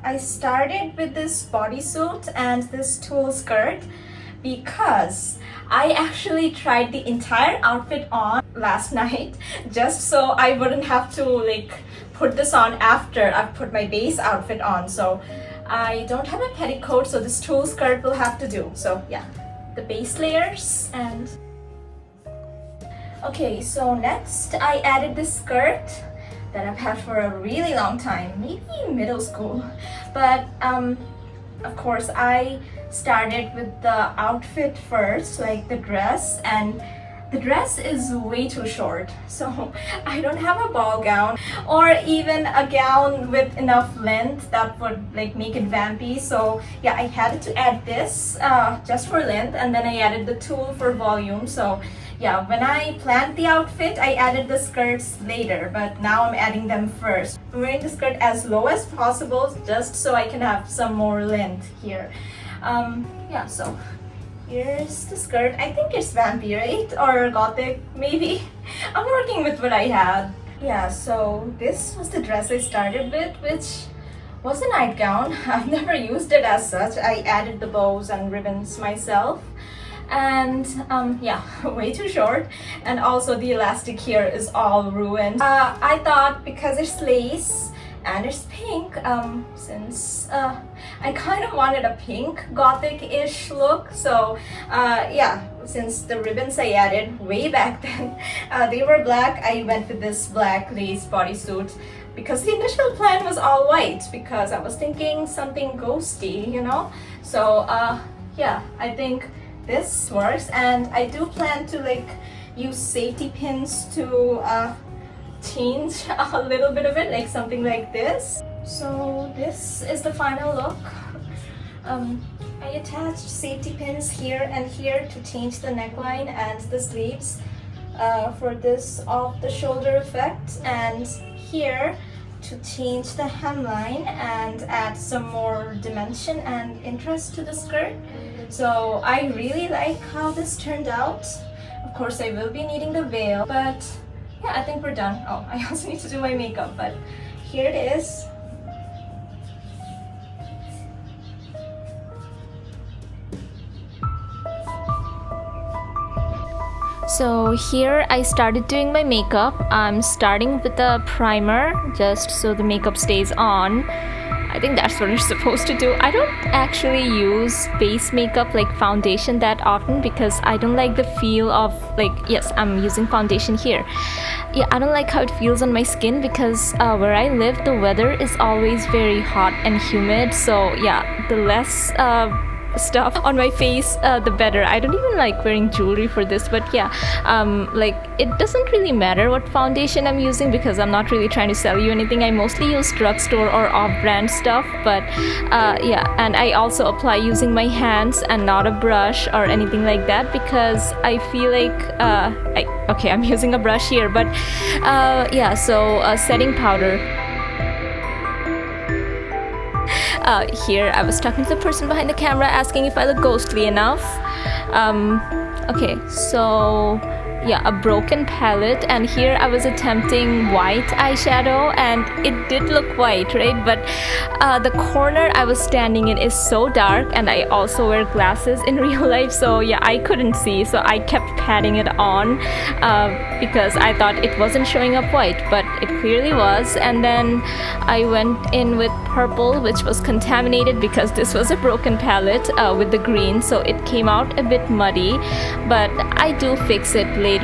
I started with this bodysuit and this tulle skirt because I actually tried the entire outfit on last night just so I wouldn't have to put this on after I've put my base outfit on. So I don't have a petticoat, so this tulle skirt will have to do. So yeah, the base layers. And okay, so next I added this skirt that I've had for a really long time, maybe middle school. But of course I started with the outfit first, like the dress, and the dress is way too short, so I don't have a ball gown or even a gown with enough length that would make it vampy. So yeah, I had to add this just for length, and then I added the tulle for volume. So yeah, when I planned the outfit, I added the skirts later, but now I'm adding them first. I'm wearing the skirt as low as possible just so I can have some more length here. Yeah, so here's the skirt. I think it's vampy, right? Or gothic, maybe. I'm working with what I had. Yeah, so this was the dress I started with, which was a nightgown. I've never used it as such. I added the bows and ribbons myself. And yeah, way too short, and also the elastic here is all ruined. I thought because it's lace and it's pink, since I kind of wanted a pink gothic-ish look, so yeah, since the ribbons I added way back then they were black, I went with this black lace bodysuit because the initial plan was all white because I was thinking something ghosty, you know. So yeah, I think this works, and I do plan to use safety pins to change a little bit of it, like something like this. So this is the final look. I attached safety pins here and here to change the neckline and the sleeves for this off-the-shoulder effect, and here to change the hemline and add some more dimension and interest to the skirt. So I really like how this turned out. Of course I will be needing the veil, but yeah, I think we're done. Oh, I also need to do my makeup, but here it is. So here I started doing my makeup. I'm starting with a primer just so the makeup stays on. I think that's what you're supposed to do. I don't actually use base makeup like foundation that often because I don't like the feel of yes, I'm using foundation here. Yeah, I don't like how it feels on my skin because where I live the weather is always very hot and humid. So yeah, the less stuff on my face the better. I don't even like wearing jewelry for this, but yeah, it doesn't really matter what foundation I'm using because I'm not really trying to sell you anything. I mostly use drugstore or off-brand stuff, but yeah, and I also apply using my hands and not a brush or anything like that because I feel like okay, I'm using a brush here, but yeah, so setting powder. Here I was talking to the person behind the camera asking if I look ghostly enough. Okay, so yeah, a broken palette, and here I was attempting white eyeshadow and it did look white, right? But the corner I was standing in is so dark, and I also wear glasses in real life, so yeah, I couldn't see, so I kept patting it on because I thought it wasn't showing up white, but it clearly was. And then I went in with purple, which was contaminated because this was a broken palette with the green, so it came out a bit muddy, but I do fix it later.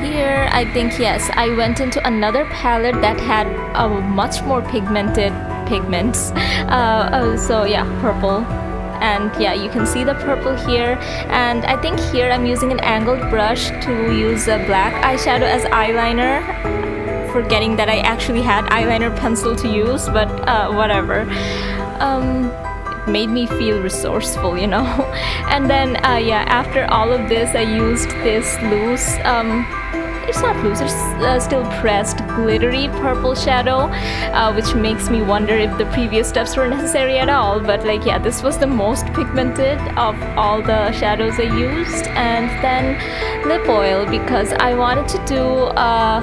Here, I think, yes, I went into another palette that had a much more pigmented pigments. So yeah, purple. And yeah, you can see the purple here, and I think here I'm using an angled brush to use a black eyeshadow as eyeliner, forgetting that I actually had eyeliner pencil to use, but whatever. It made me feel resourceful, you know. And then yeah, after all of this I used this loose it's not loose, it's still pressed glittery purple shadow, which makes me wonder if the previous steps were necessary at all. But like, yeah, this was the most pigmented of all the shadows I used. And then lip oil, because I wanted to do a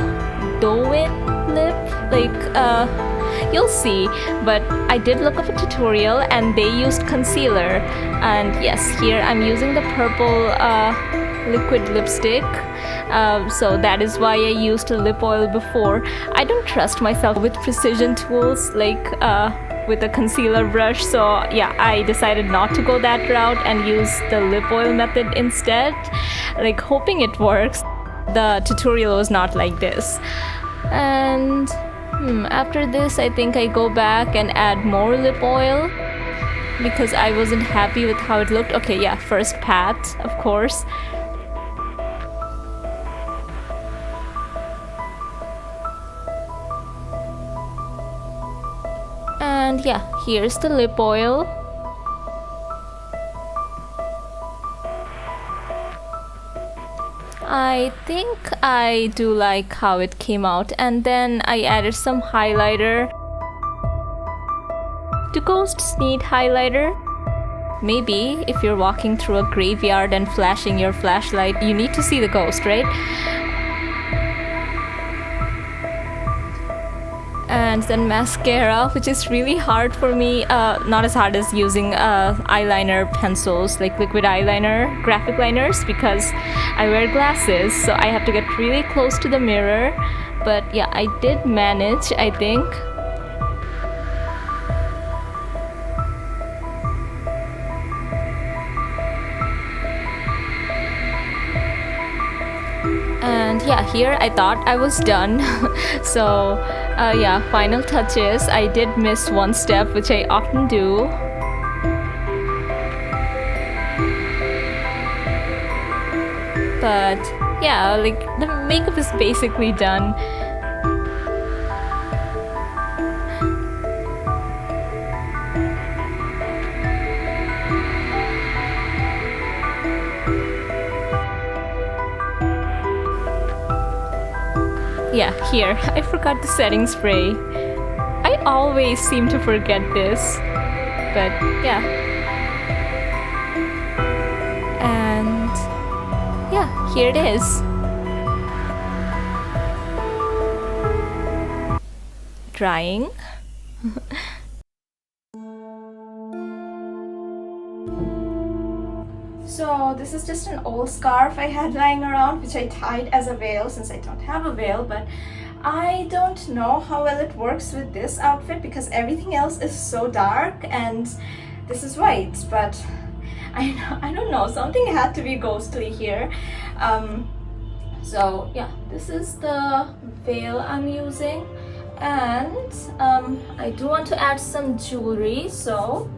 doe-in lip, like you'll see, but I did look up a tutorial and they used concealer. And yes, here I'm using the purple liquid lipstick, so that is why I used a lip oil before. I don't trust myself with precision tools like with a concealer brush, so yeah, I decided not to go that route and use the lip oil method instead, like hoping it works. The tutorial was not like this. And after this, I think I go back and add more lip oil because I wasn't happy with how it looked. Okay, yeah, first pat, of course. And yeah, here's the lip oil. I think I do like how it came out, and then I added some highlighter. Do ghosts need highlighter? Maybe if you're walking through a graveyard and flashing your flashlight, you need to see the ghost, right? And then mascara, which is really hard for me, not as hard as using eyeliner pencils, like liquid eyeliner, graphic liners, because I wear glasses, so I have to get really close to the mirror. But yeah, I did manage, I think. And yeah, here I thought I was done. So yeah, final touches. I did miss one step, which I often do. But yeah, like the makeup is basically done. Yeah, here, I forgot the setting spray. I always seem to forget this, but yeah. And yeah, here it is. Drying. So this is just an old scarf I had lying around, which I tied as a veil since I don't have a veil, but I don't know how well it works with this outfit because everything else is so dark and this is white, but I don't know, something had to be ghostly here. So yeah, this is the veil I'm using, and I do want to add some jewelry, so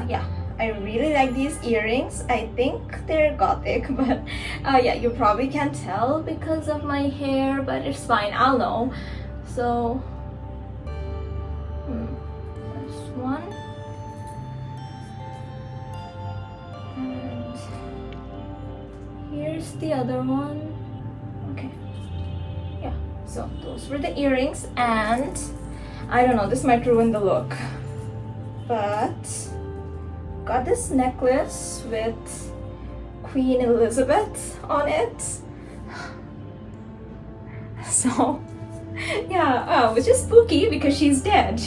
yeah. I really like these earrings. I think they're gothic, but yeah, you probably can't tell because of my hair, but it's fine, I'll know. So, there's one. And here's the other one. Okay, yeah, so those were the earrings, and I don't know, this might ruin the look, but got this necklace with Queen Elizabeth on it. So yeah, which is spooky because she's dead.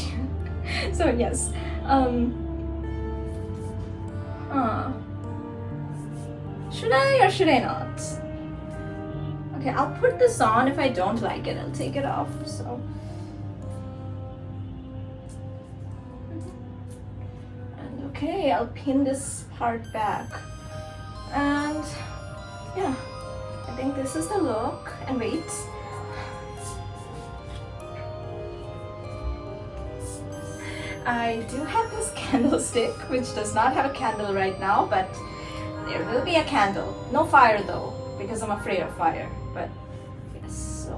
So yes, should I or should I not? Okay, I'll put this on. If I don't like it, I'll take it off. So okay, I'll pin this part back, and yeah, I think this is the look. And wait, I do have this candlestick which does not have a candle right now, but there will be a candle. No fire though, because I'm afraid of fire, but yes, so